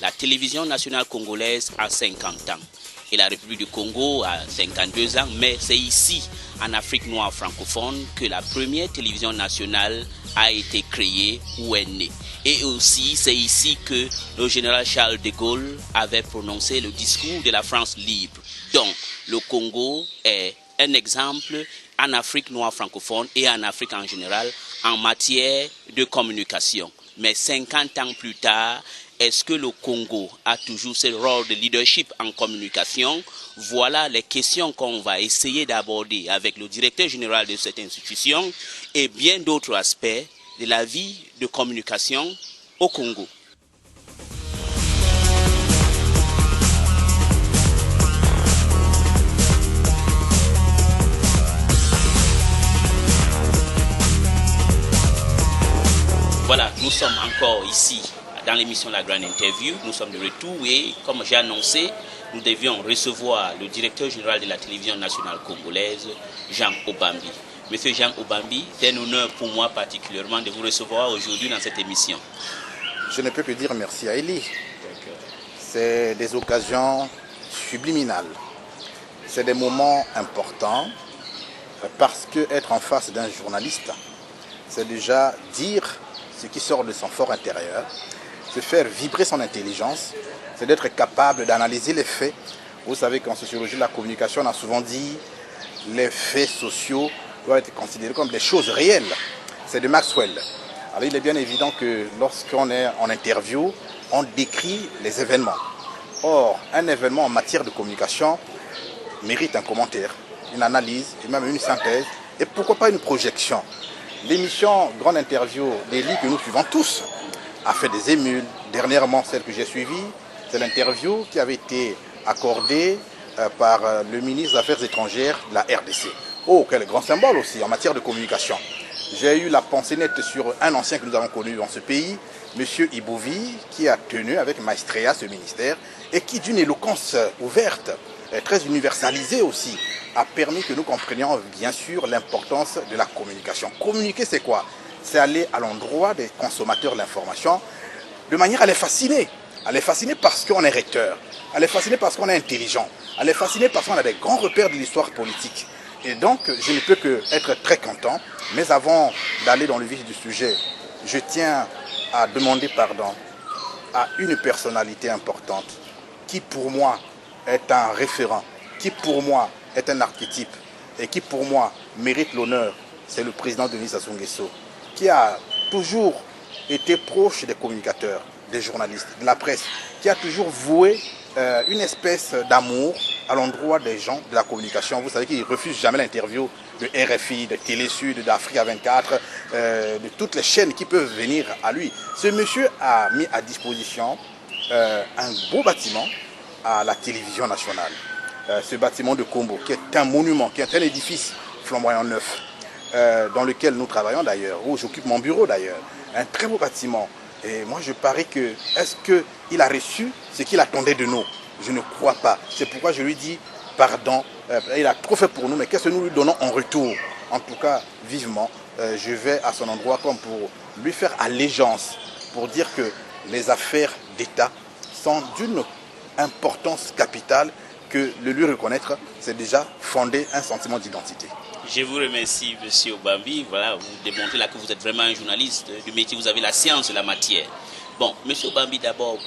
La télévision nationale congolaise a 50 ans et la République du Congo a 52 ans, mais c'est ici, en Afrique noire francophone, que la première télévision nationale a été créée ou est née. Et aussi, c'est ici que le général Charles de Gaulle avait prononcé le discours de la France libre. Donc, le Congo est un exemple en Afrique noire francophone et en Afrique en général en matière de communication. Mais 50 ans plus tard, est-ce que le Congo a toujours ce rôle de leadership en communication? Voilà les questions qu'on va essayer d'aborder avec le directeur général de cette institution et bien d'autres aspects de la vie de communication au Congo. Voilà, nous sommes encore ici dans l'émission La Grande Interview. Nous sommes de retour et comme j'ai annoncé, nous devions recevoir le directeur général de la télévision nationale congolaise, Jean Obambi. Monsieur Jean Obambi, c'est un honneur pour moi particulièrement de vous recevoir aujourd'hui dans cette émission. Je ne peux que dire merci à Elie. C'est des occasions subliminales. C'est des moments importants parce que être en face d'un journaliste, c'est déjà dire ce qui sort de son fort intérieur, c'est faire vibrer son intelligence, c'est d'être capable d'analyser les faits. Vous savez qu'en sociologie de la communication, on a souvent dit les faits sociaux doivent être considérés comme des choses réelles. C'est de Maxwell. Alors il est bien évident que lorsqu'on est en interview, on décrit les événements. Or, un événement en matière de communication mérite un commentaire, une analyse et même une synthèse. Et pourquoi pas une projection. L'émission Grande Interview d'Elie que nous suivons tous a fait des émules. Dernièrement, celle que j'ai suivie, c'est l'interview qui avait été accordée par le ministre des Affaires étrangères de la RDC. Oh, quel grand symbole aussi en matière de communication. J'ai eu la pensée nette sur un ancien que nous avons connu dans ce pays, M. Ibouvi, qui a tenu avec maestria ce ministère et qui, d'une éloquence ouverte, très universalisée aussi, a permis que nous comprenions bien sûr l'importance de la communication. Communiquer, c'est quoi? C'est aller à l'endroit des consommateurs de l'information de manière à les fasciner. À les fasciner parce qu'on est recteur, à les fasciner parce qu'on est intelligent, à les fasciner parce qu'on a des grands repères de l'histoire politique. Et donc, je ne peux qu'être très content. Mais avant d'aller dans le vif du sujet, je tiens à demander pardon à une personnalité importante qui pour moi est un référent, qui pour moi est un archétype et qui pour moi mérite l'honneur. C'est le président Denis Sassou Nguesso, qui a toujours été proche des communicateurs, des journalistes, de la presse, qui a toujours voué une espèce d'amour à l'endroit des gens de la communication. Vous savez qu'il ne refuse jamais l'interview de RFI, de Télé Sud, d'Africa 24, de toutes les chaînes qui peuvent venir à lui. Ce monsieur a mis à disposition un beau bâtiment à la télévision nationale. Ce bâtiment de Kombo, qui est un monument, qui est un édifice flamboyant neuf, dans lequel nous travaillons d'ailleurs, où j'occupe mon bureau d'ailleurs. Un très beau bâtiment. Et moi je parie que, est-ce qu'il a reçu ce qu'il attendait de nous? Je ne crois pas. C'est pourquoi je lui dis pardon. Il a trop fait pour nous, mais qu'est-ce que nous lui donnons en retour? En tout cas, vivement, je vais à son endroit comme pour lui faire allégeance, pour dire que les affaires d'État sont d'une importance capitale, que le lui reconnaître, c'est déjà fonder un sentiment d'identité. Je vous remercie, M. Obambi. Voilà, vous démontrez là que vous êtes vraiment un journaliste du métier, vous avez la science de la matière. Bon, M. Obambi, d'abord,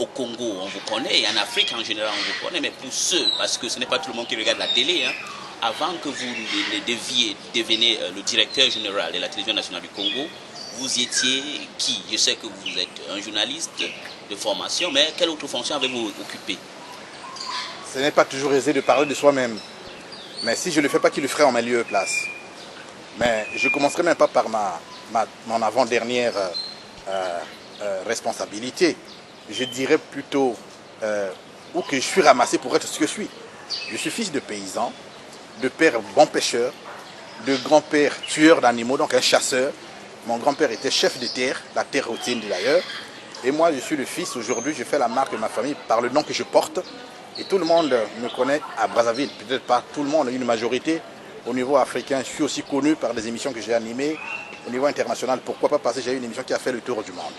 au Congo, on vous connaît, et en Afrique en général, on vous connaît, mais pour ceux, parce que ce n'est pas tout le monde qui regarde la télé, hein, avant que vous deveniez le directeur général de la télévision nationale du Congo, vous étiez qui? Je sais que vous êtes un journaliste de formation, mais quelle autre fonction avez-vous occupé? Ce n'est pas toujours aisé de parler de soi-même. Mais si je ne le fais pas, qui le ferait en ma lieu et place? Mais je ne commencerai même pas par mon avant-dernière responsabilité. Je dirais plutôt où que je suis ramassé pour être ce que je suis. Je suis fils de paysan, de père bon pêcheur, de grand-père tueur d'animaux, donc un chasseur. Mon grand-père était chef de terre, la terre hautienne d'ailleurs. Et moi, je suis le fils. Aujourd'hui, je fais la marque de ma famille par le nom que je porte. Et tout le monde me connaît à Brazzaville. Peut-être pas tout le monde, une majorité. Au niveau africain, je suis aussi connu par des émissions que j'ai animées. Au niveau international, pourquoi pas, parce que j'ai une émission qui a fait le tour du monde.